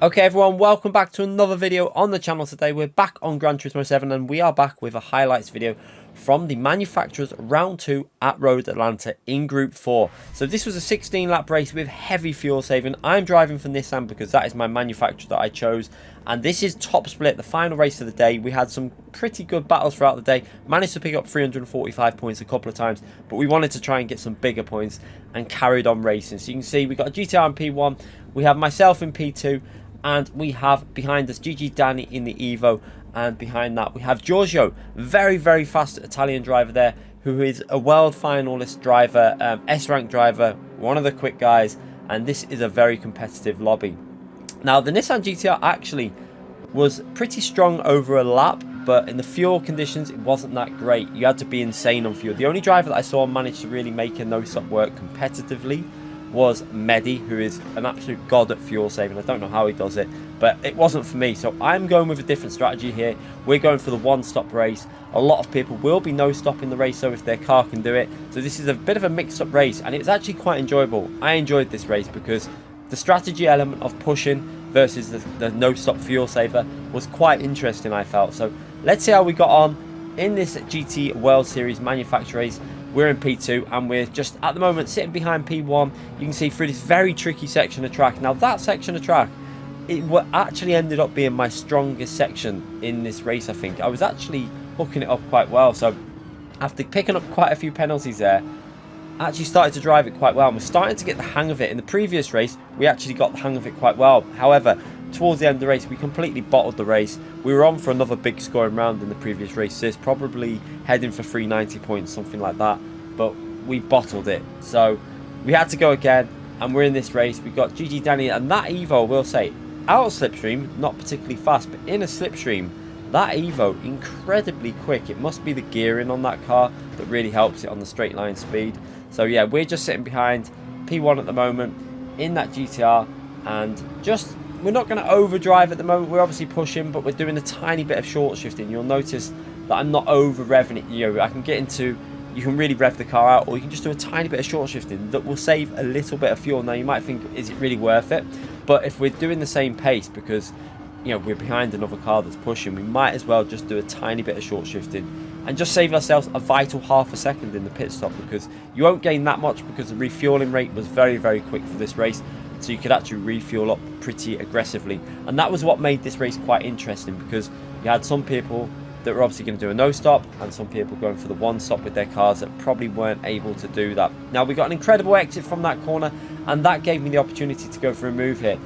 Okay everyone, welcome back to another video on the channel. Today we're back on Gran Turismo 7 and we are back with a highlights video from the manufacturer's round 2 at Road Atlanta in Group 4. So this was a 16 lap race with heavy fuel saving. I'm driving for Nissan because that is my manufacturer that I chose, and this is top split, the final race of the day. We had some pretty good battles throughout the day, managed to pick up 345 points a couple of times, but we wanted to try and get some bigger points and carried on racing. So you can see we got a GTR in P1, we have myself in P2, and we have behind us Gigi Danny in the Evo, and behind that we have Giorgio, very fast Italian driver there, who is a world finalist driver, S-rank driver, one of the quick guys, and this is a very competitive lobby. Now the Nissan GTR actually was pretty strong over a lap, but in the fuel conditions it wasn't that great. You had to be insane on fuel. The only driver that I saw manage to really make a no-stop work competitively was Mehdi, who is an absolute god at fuel saving. I don't know how he does it, but it wasn't for me. So I'm going with a different strategy here. We're going for the one-stop race. A lot of people will be no-stopping the race, so if their car can do it. So this is a bit of a mixed-up race, and it's actually quite enjoyable. I enjoyed this race because the strategy element of pushing versus the no-stop fuel saver was quite interesting, I felt. So let's see how we got on in this GT World Series manufacturer race. We're in P2 and we're just at the moment sitting behind P1. You can see through this very tricky section of track. Now that section of track, it actually ended up being my strongest section in this race, I think. I was actually hooking it up quite well. So after picking up quite a few penalties there, I actually started to drive it quite well. And we're starting to get the hang of it. In the previous race, we actually got the hang of it quite well. However, towards the end of the race, we completely bottled the race. We were on for another big scoring round in the previous races, probably heading for 390 points, something like that, but we bottled it. So we had to go again, and we're in this race. We've got Gigi Danny, and that Evo, I will say, out of slipstream, not particularly fast, but in a slipstream, that Evo, incredibly quick. It must be the gearing on that car that really helps it on the straight line speed. So yeah, we're just sitting behind P1 at the moment in that GTR, and just, we're not going to overdrive at the moment. We're obviously pushing, but we're doing a tiny bit of short shifting. You'll notice that I'm not over revving it. You know, I can get into, you can really rev the car out, or you can just do a tiny bit of short shifting that will save a little bit of fuel. Now you might think, is it really worth it? But if we're doing the same pace, because you know we're behind another car that's pushing, we might as well just do a tiny bit of short shifting and just save ourselves a vital half a second in the pit stop, because you won't gain that much because the refueling rate was very quick for this race. So you could actually refuel up pretty aggressively, and that was what made this race quite interesting, because you had some people that were obviously going to do a no stop and some people going for the one stop with their cars that probably weren't able to do that. Now we got an incredible exit from that corner, and that gave me the opportunity to go for a move here,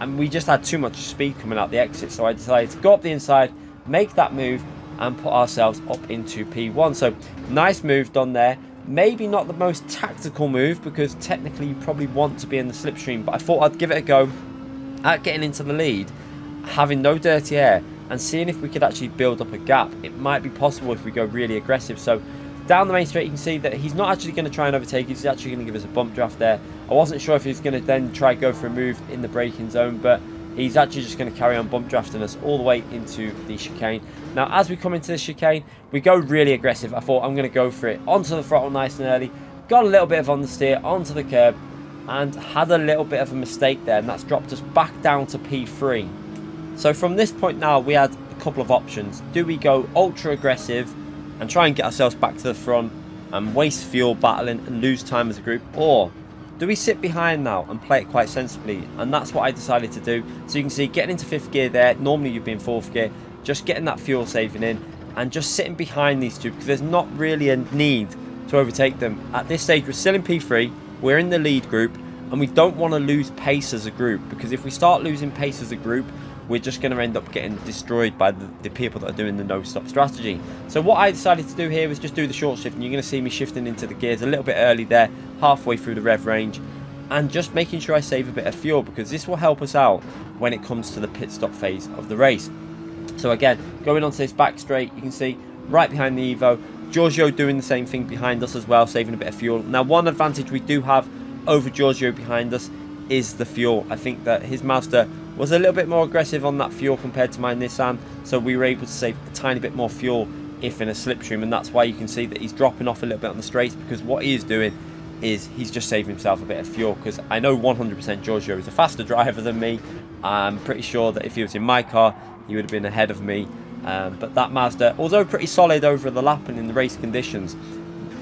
and we just had too much speed coming out the exit, so I decided to go up the inside, make that move and put ourselves up into P1. So nice move done there. Maybe not the most tactical move, because technically you probably want to be in the slipstream, but I thought I'd give it a go at getting into the lead, having no dirty air, and seeing if we could actually build up a gap. It might be possible if we go really aggressive. So down the main straight, you can see that he's not actually going to try and overtake. He's actually going to give us a bump draft there. I wasn't sure if he's going to then try go for a move in the braking zone, but he's actually just going to carry on bump drafting us all the way into the chicane. Now as we come into the chicane, we go really aggressive. I thought I'm going to go for it onto the throttle nice and early, got a little bit of understeer onto the curb, and had a little bit of a mistake there, and that's dropped us back down to P3. So from this point now, we had a couple of options. Do we go ultra aggressive and try and get ourselves back to the front and waste fuel battling and lose time as a group, or do we sit behind now and play it quite sensibly? And that's what I decided to do. So you can see getting into 5th gear there, normally you'd be in 4th gear, just getting that fuel saving in and just sitting behind these two, because there's not really a need to overtake them. At this stage we're still in P3, we're in the lead group, and we don't want to lose pace as a group, because if we start losing pace as a group, we're just going to end up getting destroyed by the people that are doing the no-stop strategy. So what I decided to do here was just do the short shift, and you're going to see me shifting into the gears a little bit early there, halfway through the rev range, and just making sure I save a bit of fuel, because this will help us out when it comes to the pit stop phase of the race. So again, going onto this back straight, you can see right behind the Evo, Giorgio doing the same thing behind us as well, saving a bit of fuel. Now one advantage we do have over Giorgio behind us is the fuel. I think that his Mazda was a little bit more aggressive on that fuel compared to my Nissan, so we were able to save a tiny bit more fuel if in a slipstream, and that's why you can see that he's dropping off a little bit on the straights, because what he is doing is he's just saving himself a bit of fuel, because I know 100% Giorgio is a faster driver than me. I'm pretty sure that if he was in my car, he would have been ahead of me. But that Mazda, although pretty solid over the lap and in the race conditions,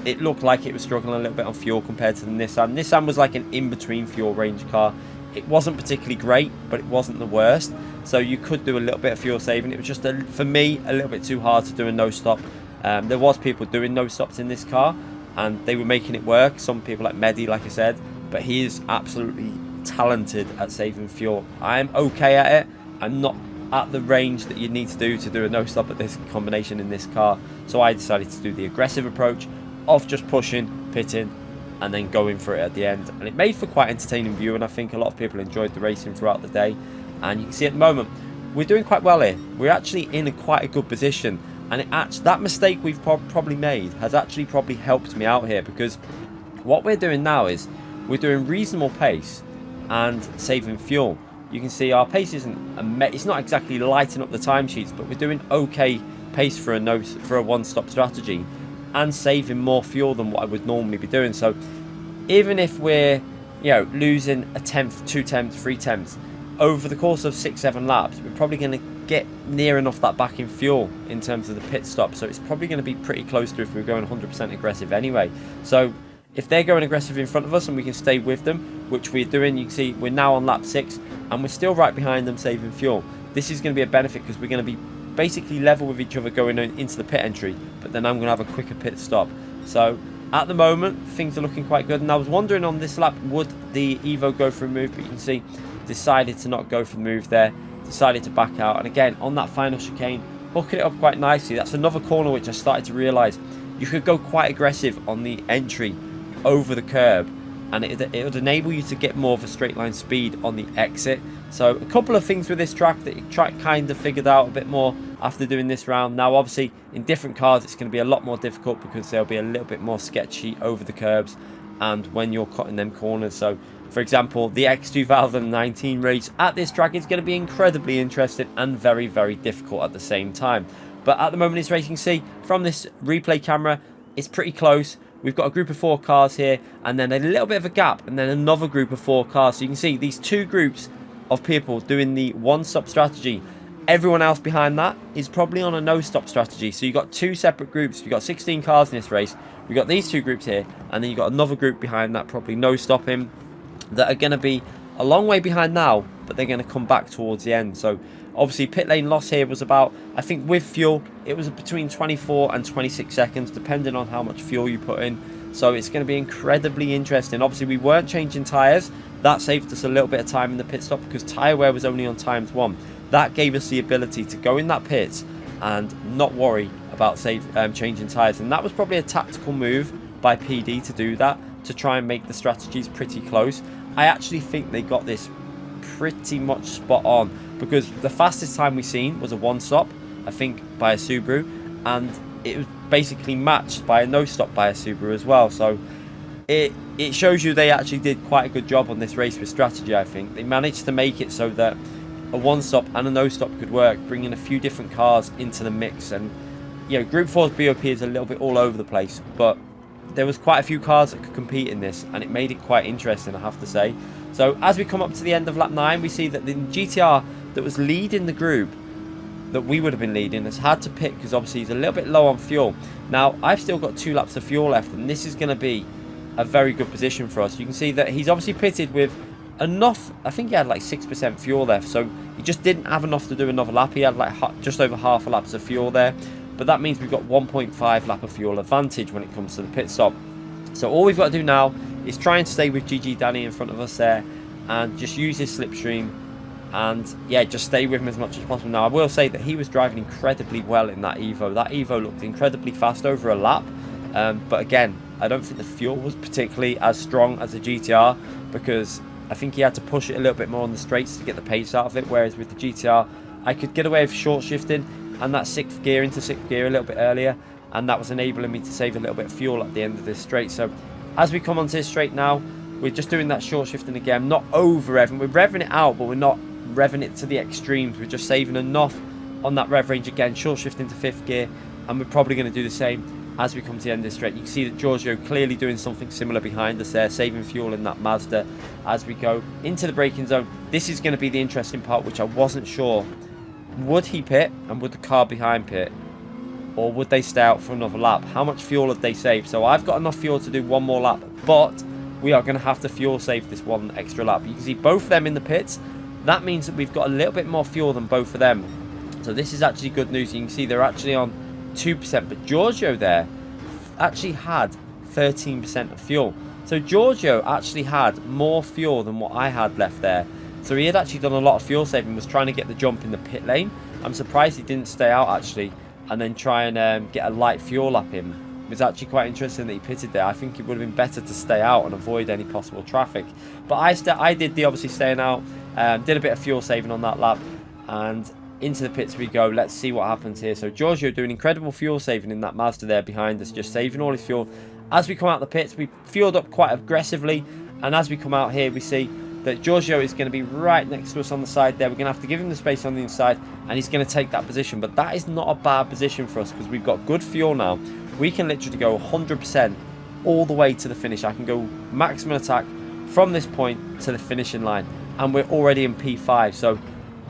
it looked like it was struggling a little bit on fuel compared to the Nissan. Nissan was like an in-between fuel range car. It wasn't particularly great, but it wasn't the worst. So you could do a little bit of fuel saving. It was just, for me, a little bit too hard to do a no-stop. There was people doing no-stops in this car, and they were making it work. Some people like Mehdi, like I said, but he is absolutely talented at saving fuel. I'm okay at it. I'm not at the range that you need to do a no-stop at this combination in this car. So I decided to do the aggressive approach of just pushing, pitting, and then going for it at the end. And it made for quite entertaining view, and I think a lot of people enjoyed the racing throughout the day. And you can see at the moment, we're doing quite well here. We're actually in quite a good position. And that mistake we've probably made has actually probably helped me out here, because what we're doing now is we're doing reasonable pace and saving fuel. You can see our pace it's not exactly lighting up the timesheets, but we're doing okay pace for a one-stop strategy and saving more fuel than what I would normally be doing. So even if we're, you know, losing a tenth, 2 tenths, 3 tenths over the course of 6-7 laps, we're probably going to get near enough that back in fuel in terms of the pit stop. So it's probably going to be pretty close to if we're going 100% aggressive anyway. So if they're going aggressive in front of us and we can stay with them, which we're doing, you can see we're now on lap 6 and we're still right behind them saving fuel. This is going to be a benefit because we're going to be basically level with each other going into the pit entry, but then I'm going to have a quicker pit stop. So at the moment, things are looking quite good. And I was wondering on this lap, would the Evo go for a move? But you can see, decided to not go for the move there, decided to back out. And again, on that final chicane, hooking it up quite nicely. That's another corner which I started to realise you could go quite aggressive on the entry over the curb, and it would enable you to get more of a straight line speed on the exit. So a couple of things with this track that you kind of figured out a bit more after doing this round. Now obviously in different cars it's going to be a lot more difficult because they'll be a little bit more sketchy over the curbs and when you're cutting them corners. So for example, the X2019 race at this track is going to be incredibly interesting and very, very difficult at the same time. But at the moment it's racing C. From this replay camera, it's pretty close. We've got a group of 4 cars here and then a little bit of a gap and then another group of 4 cars. So you can see these 2 groups of people doing the one-stop strategy. Everyone else behind that is probably on a no-stop strategy. So you've got 2 separate groups. You've got 16 cars in this race. We've got these 2 groups here and then you've got another group behind that, probably no-stopping, that are going to be a long way behind now, but they're going to come back towards the end. So obviously pit lane loss here was about, I think with fuel, it was between 24 and 26 seconds, depending on how much fuel you put in. So it's going to be incredibly interesting. Obviously we weren't changing tyres. That saved us a little bit of time in the pit stop because tyre wear was only on ×1. That gave us the ability to go in that pit and not worry about changing tyres. And that was probably a tactical move by PD to do that, to try and make the strategies pretty close. I actually think they got this pretty much spot on because the fastest time we've seen was a one-stop, I think, by a Subaru, and it was basically matched by a no-stop by a Subaru as well. So it shows you they actually did quite a good job on this race with strategy. I think they managed to make it so that a one-stop and a no-stop could work, bringing a few different cars into the mix. And you know, Group 4's BOP is a little bit all over the place, but there was quite a few cars that could compete in this, and it made it quite interesting, I have to say. So as we come up to the end of lap 9, we see that the GTR that was leading the group that we would have been leading has had to pit because obviously he's a little bit low on fuel. Now I've still got 2 laps of fuel left, and this is going to be a very good position for us. You can see that he's obviously pitted with enough. I think he had like 6% fuel left, so he just didn't have enough to do another lap. He had like just over half a lap of fuel there, but that means we've got 1.5 lap of fuel advantage when it comes to the pit stop. So all we've got to do now is try and stay with GG Danny in front of us there and just use his slipstream and yeah, just stay with him as much as possible. Now I will say that he was driving incredibly well in that Evo. That Evo looked incredibly fast over a lap, but again, I don't think the fuel was particularly as strong as the GTR because I think he had to push it a little bit more on the straights to get the pace out of it, whereas with the GTR I could get away with short shifting and that 6th gear into 6th gear a little bit earlier, and that was enabling me to save a little bit of fuel at the end of this straight. So as we come onto this straight now, we're just doing that short shifting again, not over revving. We're revving it out, but we're not revving it to the extremes. We're just saving enough on that rev range again, short shifting to 5th gear, and we're probably going to do the same as we come to the end of this straight. You can see that Giorgio clearly doing something similar behind us there, saving fuel in that Mazda as we go into the braking zone. This is going to be the interesting part, which I wasn't sure. Would he pit and would the car behind pit? Or would they stay out for another lap? How much fuel have they saved? So I've got enough fuel to do one more lap, but we are going to have to fuel save this one extra lap. You can see both of them in the pits. That means that we've got a little bit more fuel than both of them. So this is actually good news. You can see they're actually on 2%, but Giorgio there actually had 13% of fuel. So Giorgio actually had more fuel than what I had left there. So he had actually done a lot of fuel saving, was trying to get the jump in the pit lane. I'm surprised he didn't stay out actually and then try and get a light fuel lap in. It was actually quite interesting that he pitted there. I think it would have been better to stay out and avoid any possible traffic. But I did the obviously staying out, did a bit of fuel saving on that lap, and into the pits we go. Let's see what happens here. So Giorgio doing incredible fuel saving in that Mazda there behind us, just saving all his fuel. As we come out the pits, we fueled up quite aggressively, and as we come out here we see that Giorgio is going to be right next to us on the side there. We're going to have to give him the space on the inside, and he's going to take that position. But that is not a bad position for us because we've got good fuel now. We can literally go 100% all the way to the finish. I can go maximum attack from this point to the finishing line, and we're already in P5. So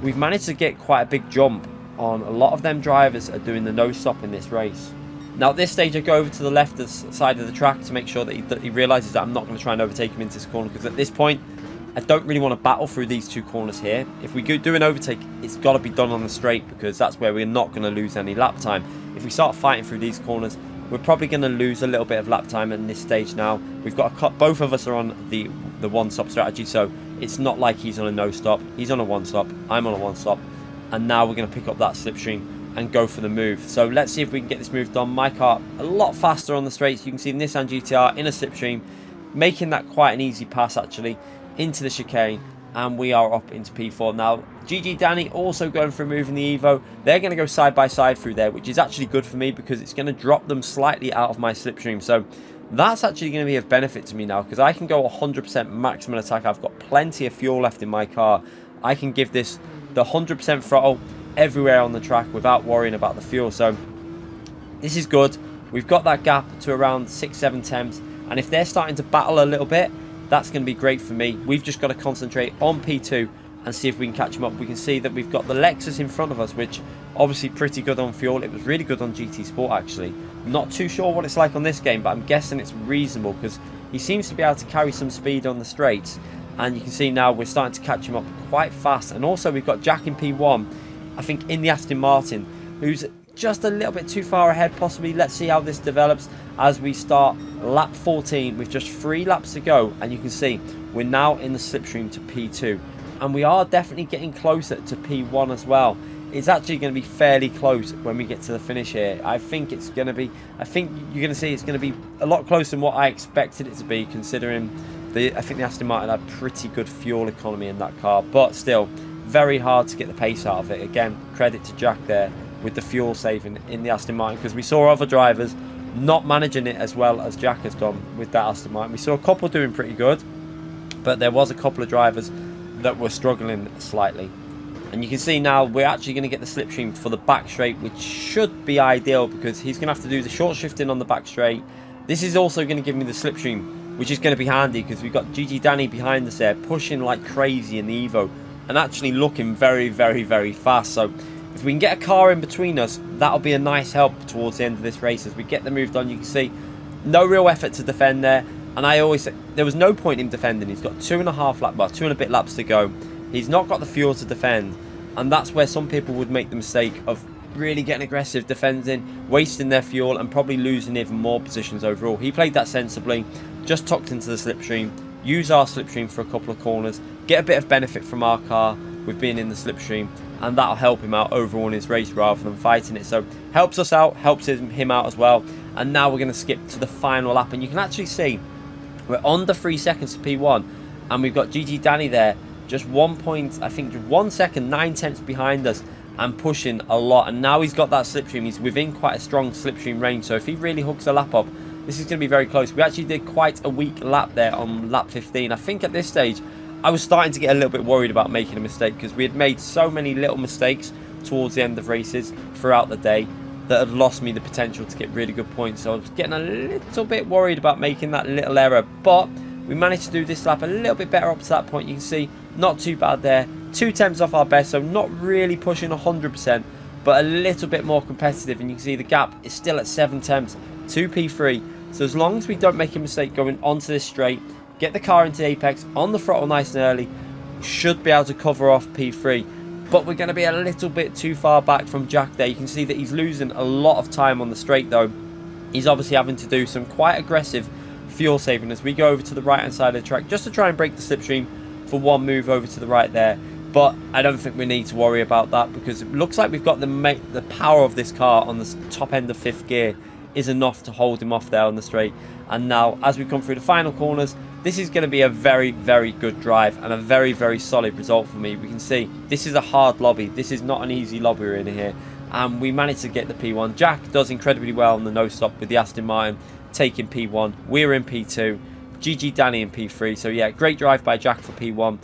we've managed to get quite a big jump on a lot of them drivers are doing the no stop in this race. Now at this stage I go over to the left side of the track to make sure that he realises that I'm not going to try and overtake him into this corner, because at this point I don't really want to battle through these two corners here. If we do an overtake, it's got to be done on the straight, because that's where we're not going to lose any lap time. If we start fighting through these corners, we're probably going to lose a little bit of lap time in this stage now. We've got both of us are on the one stop strategy, so it's not like he's on a no stop. He's on a one stop, I'm on a one stop, and now we're going to pick up that slipstream and go for the move. So let's see if we can get this move done. My car a lot faster on the straights. You can see Nissan GTR in a slipstream, making that quite an easy pass actually into the chicane, and we are up into P4 now. GG Danny also going for a move in the Evo. They're going to go side by side through there, which is actually good for me because it's going to drop them slightly out of my slipstream. So that's actually going to be of benefit to me now, because I can go 100% maximum attack. I've got plenty of fuel left in my car. I can give this the 100% throttle everywhere on the track without worrying about the fuel. So this is good. We've got that gap to around 6-7 temps, and if they're starting to battle a little bit, that's going to be great for me. We've just got to concentrate on P2 and see if we can catch them up. We can see that we've got the Lexus in front of us, which obviously pretty good on fuel. It was really good on GT Sport actually. Not too sure what it's like on this game, but I'm guessing it's reasonable because he seems to be able to carry some speed on the straights. And you can see now we're starting to catch him up quite fast. And also we've got Jack in P1, I think in the Aston Martin, who's just a little bit too far ahead possibly. Let's see how this develops as we start lap 14 with just 3 laps to go, and you can see we're now in the slipstream to P2, and we are definitely getting closer to P1 as well. It's actually going to be fairly close when we get to the finish here. I think you're going to see it's going to be a lot closer than what I expected it to be, considering I think the Aston Martin had pretty good fuel economy in that car, but still very hard to get the pace out of it. Again, credit to Jack there with the fuel saving in the Aston Martin, because we saw other drivers not managing it as well as Jack has done with that Aston Martin. We saw a couple doing pretty good, but there was a couple of drivers that were struggling slightly. And you can see now we're actually going to get the slipstream for the back straight, which should be ideal because he's going to have to do the short shifting on the back straight. This is also going to give me the slipstream, which is going to be handy because we've got GG Danny behind us there pushing like crazy in the Evo and actually looking very, very, very fast. So if we can get a car in between us, that'll be a nice help towards the end of this race as we get the move done. You can see no real effort to defend there, and I always say there was no point in defending. He's got 2.5 laps, well, 2 and a bit laps to go. He's not got the fuel to defend, and that's where some people would make the mistake of really getting aggressive, defending, wasting their fuel, and probably losing even more positions overall. He played that sensibly, just tucked into the slipstream, use our slipstream for a couple of corners, get a bit of benefit from our car with being in the slipstream, and that'll help him out overall in his race rather than fighting it. So helps us out, helps him out as well. And now we're going to skip to the final lap, and you can actually see we're on the 3 seconds to P1, and we've got GG Danny there just 1 second 9 tenths behind us and pushing a lot. And now he's got that slipstream, he's within quite a strong slipstream range, so if he really hooks a lap up, this is going to be very close. We actually did quite a weak lap there on lap 15. I think at this stage I was starting to get a little bit worried about making a mistake because we had made so many little mistakes towards the end of races throughout the day, that had lost me the potential to get really good points. So I was getting a little bit worried about making that little error, but we managed to do this lap a little bit better up to that point. You can see not too bad there. 2 temps off our best, so not really pushing 100%, but a little bit more competitive. And you can see the gap is still at 7 temps to P3. So as long as we don't make a mistake going onto this straight, get the car into the apex on the throttle nice and early, should be able to cover off P3. But we're going to be a little bit too far back from Jack there. You can see that he's losing a lot of time on the straight though. He's obviously having to do some quite aggressive fuel saving as we go over to the right hand side of the track just to try and break the slipstream for one move over to the right there. But I don't think we need to worry about that, because it looks like we've got the power of this car on the top end of 5th gear is enough to hold him off there on the straight. And now as we come through the final corners, this is going to be a very, very good drive and a very, very solid result for me. We can see this is a hard lobby. This is not an easy lobby we're in here. And we managed to get the P1. Jack does incredibly well on the no stop with the Aston Martin, taking P1. We're in P2. GG Danny in P3. So yeah, great drive by Jack for P1.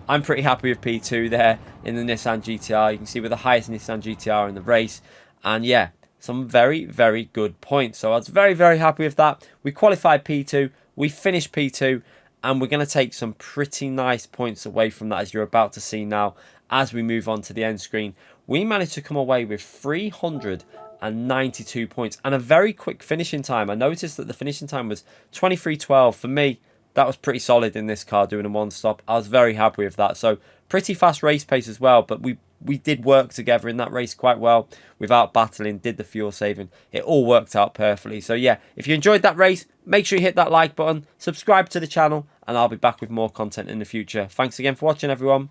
I'm pretty happy with P2 there in the Nissan GTR. You can see we're the highest Nissan GTR in the race. And yeah, some very, very good points. So I was very, very happy with that. We qualified P2. We finished P2. And we're going to take some pretty nice points away from that, as you're about to see now as we move on to the end screen. We managed to come away with 392 points and a very quick finishing time. I noticed that the finishing time was 23:12. For me, that was pretty solid in this car, doing a one stop. I was very happy with that. So pretty fast race pace as well, but we did work together in that race quite well without battling, did the fuel saving. It all worked out perfectly. So yeah, if you enjoyed that race, make sure you hit that like button, subscribe to the channel, and I'll be back with more content in the future. Thanks again for watching, everyone.